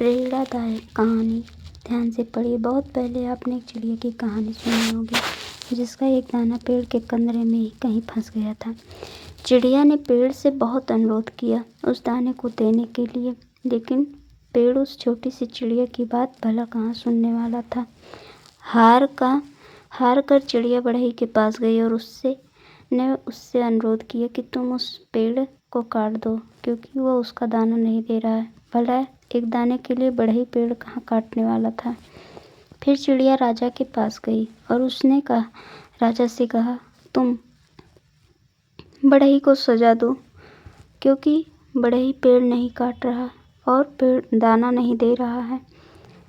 प्रेरणादायक कहानी ध्यान से पढ़िए। बहुत पहले आपने एक चिड़िया की कहानी सुनी होगी जिसका एक दाना पेड़ के कंदरे में ही कहीं फंस गया था। चिड़िया ने पेड़ से बहुत अनुरोध किया उस दाने को देने के लिए, लेकिन पेड़ उस छोटी सी चिड़िया की बात भला कहाँ सुनने वाला था। हार कर चिड़िया बढ़ई के पास गई और उससे अनुरोध किया कि तुम उस पेड़ को काट दो, क्योंकि वह उसका दाना नहीं दे रहा है। भला एक दाने के लिए बढ़ई पेड़ कहाँ काटने वाला था। फिर चिड़िया राजा के पास गई और उसने राजा से कहा, तुम बढ़ई को सजा दो, क्योंकि बढ़ई पेड़ नहीं काट रहा और पेड़ दाना नहीं दे रहा है।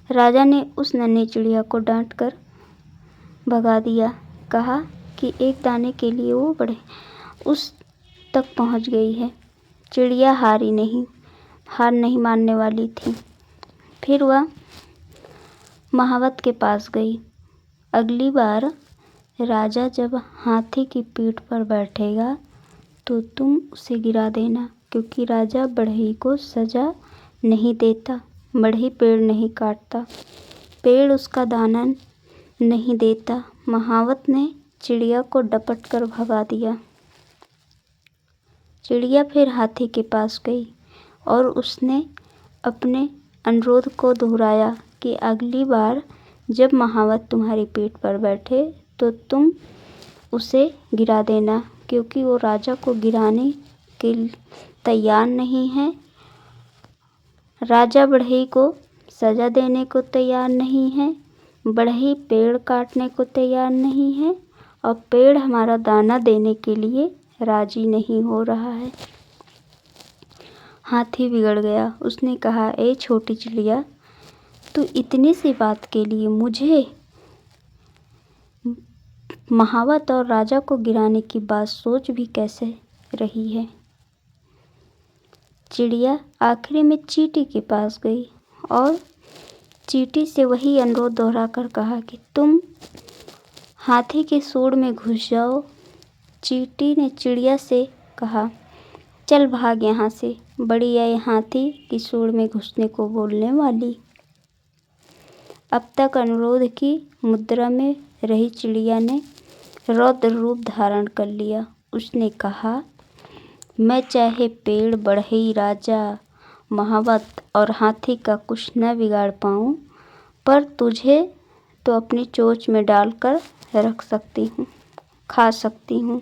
राजा ने उस नन्ही चिड़िया को डांट कर भगा दिया। कहा कि एक दाने के लिए वो बढ़ई उस तक पहुंच गई है। चिड़िया हार नहीं मानने वाली थी। फिर वह महावत के पास गई। अगली बार राजा जब हाथी की पीठ पर बैठेगा तो तुम उसे गिरा देना, क्योंकि राजा बढ़ई को सजा नहीं देता। बढ़ई पेड़ नहीं काटता, पेड़ उसका दाना नहीं देता। महावत ने चिड़िया को डपट कर भगा दिया। चिड़िया फिर हाथी के पास गई और उसने अपने अनुरोध को दोहराया कि अगली बार जब महावत तुम्हारी पीठ पर बैठे तो तुम उसे गिरा देना, क्योंकि वो राजा को गिराने के तैयार नहीं है। राजा बढ़ई को सजा देने को तैयार नहीं है, बढ़ई पेड़ काटने को तैयार नहीं है और पेड़ हमारा दाना देने के लिए राजी नहीं हो रहा है। हाथी बिगड़ गया। उसने कहा, ए छोटी चिड़िया, तू इतनी सी बात के लिए मुझे महावत और राजा को गिराने की बात सोच भी कैसे रही है। चिड़िया आखिरी में चींटी के पास गई और चींटी से वही अनुरोध दोहराकर कहा कि तुम हाथी के सूंड में घुस जाओ। चींटी ने चिड़िया से कहा, चल भाग यहाँ से, बड़ी आई हाथी की सूंड में घुसने को बोलने वाली। अब तक अनुरोध की मुद्रा में रही चिड़िया ने रौद्र रूप धारण कर लिया। उसने कहा, मैं चाहे पेड़, बढ़ई, राजा, महावत और हाथी का कुछ न बिगाड़ पाऊँ, पर तुझे तो अपनी चोंच में डालकर रख सकती हूँ, खा सकती हूँ।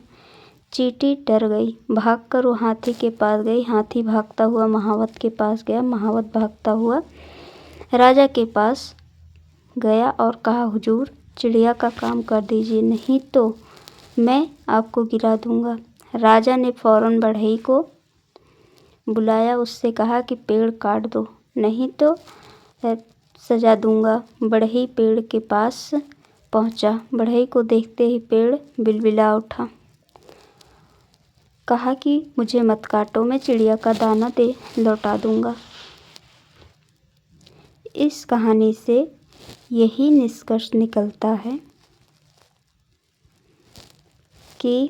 चींटी डर गई, भागकर वो हाथी के पास गई। हाथी भागता हुआ महावत के पास गया। महावत भागता हुआ राजा के पास गया और कहा, हुजूर, चिड़िया का काम कर दीजिए, नहीं तो मैं आपको गिरा दूंगा। राजा ने फौरन बढ़ई को बुलाया, उससे कहा कि पेड़ काट दो, नहीं तो सजा दूंगा। बढ़ई पेड़ के पास पहुंचा। बढ़ई को देखते ही पेड़ बिलबिला उठा। कहा कि मुझे मत काटो, मैं चिड़िया का दाना लौटा दूंगा। इस कहानी से यही निष्कर्ष निकलता है कि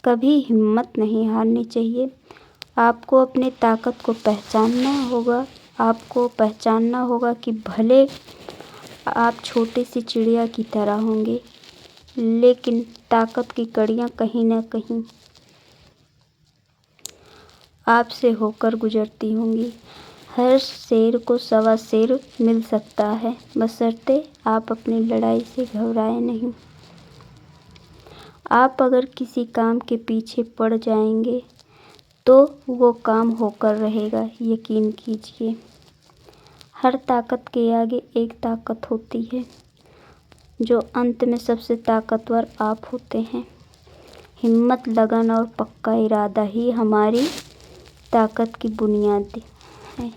कभी हिम्मत नहीं हारनी चाहिए। आपको अपनी ताकत को पहचानना होगा। आपको पहचानना होगा कि भले आप छोटी सी चिड़िया की तरह होंगे, लेकिन ताकत की कड़ियाँ कहीं ना कहीं आपसे होकर गुजरती होंगी। हर शेर को सवा शेर मिल सकता है, बशर्ते आप अपनी लड़ाई से घबराएं नहीं। आप अगर किसी काम के पीछे पड़ जाएंगे तो वो काम होकर रहेगा, यकीन कीजिए। हर ताकत के आगे एक ताकत होती है, जो अंत में सबसे ताकतवर आप होते हैं। हिम्मत, लगन और पक्का इरादा ही हमारी ताकत की बुनियाद है।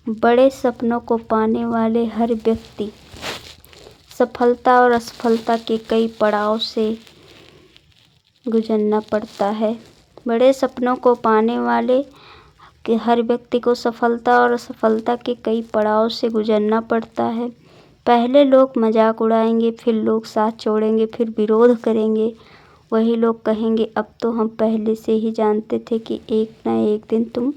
बड़े सपनों को पाने वाले हर व्यक्ति सफलता और असफलता के कई पड़ाव से गुजरना पड़ता है। बड़े सपनों को पाने वाले हर व्यक्ति को सफलता और असफलता के कई पड़ाव से गुजरना पड़ता है। पहले लोग मजाक उड़ाएंगे, फिर लोग साथ छोड़ेंगे, फिर विरोध करेंगे। वही लोग कहेंगे, अब तो हम पहले से ही जानते थे कि एक न एक दिन तुम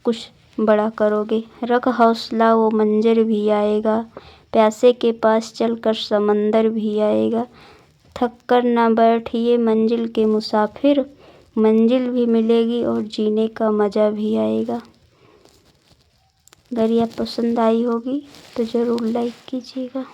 कुछ बड़ा करोगे। रख हौसला वो मंज़र भी आएगा, प्यासे के पास चलकर समंदर भी आएगा। थक कर ना बैठिए मंजिल के मुसाफिर, मंजिल भी मिलेगी और जीने का मज़ा भी आएगा। अगर यह पसंद आई होगी तो ज़रूर लाइक कीजिएगा।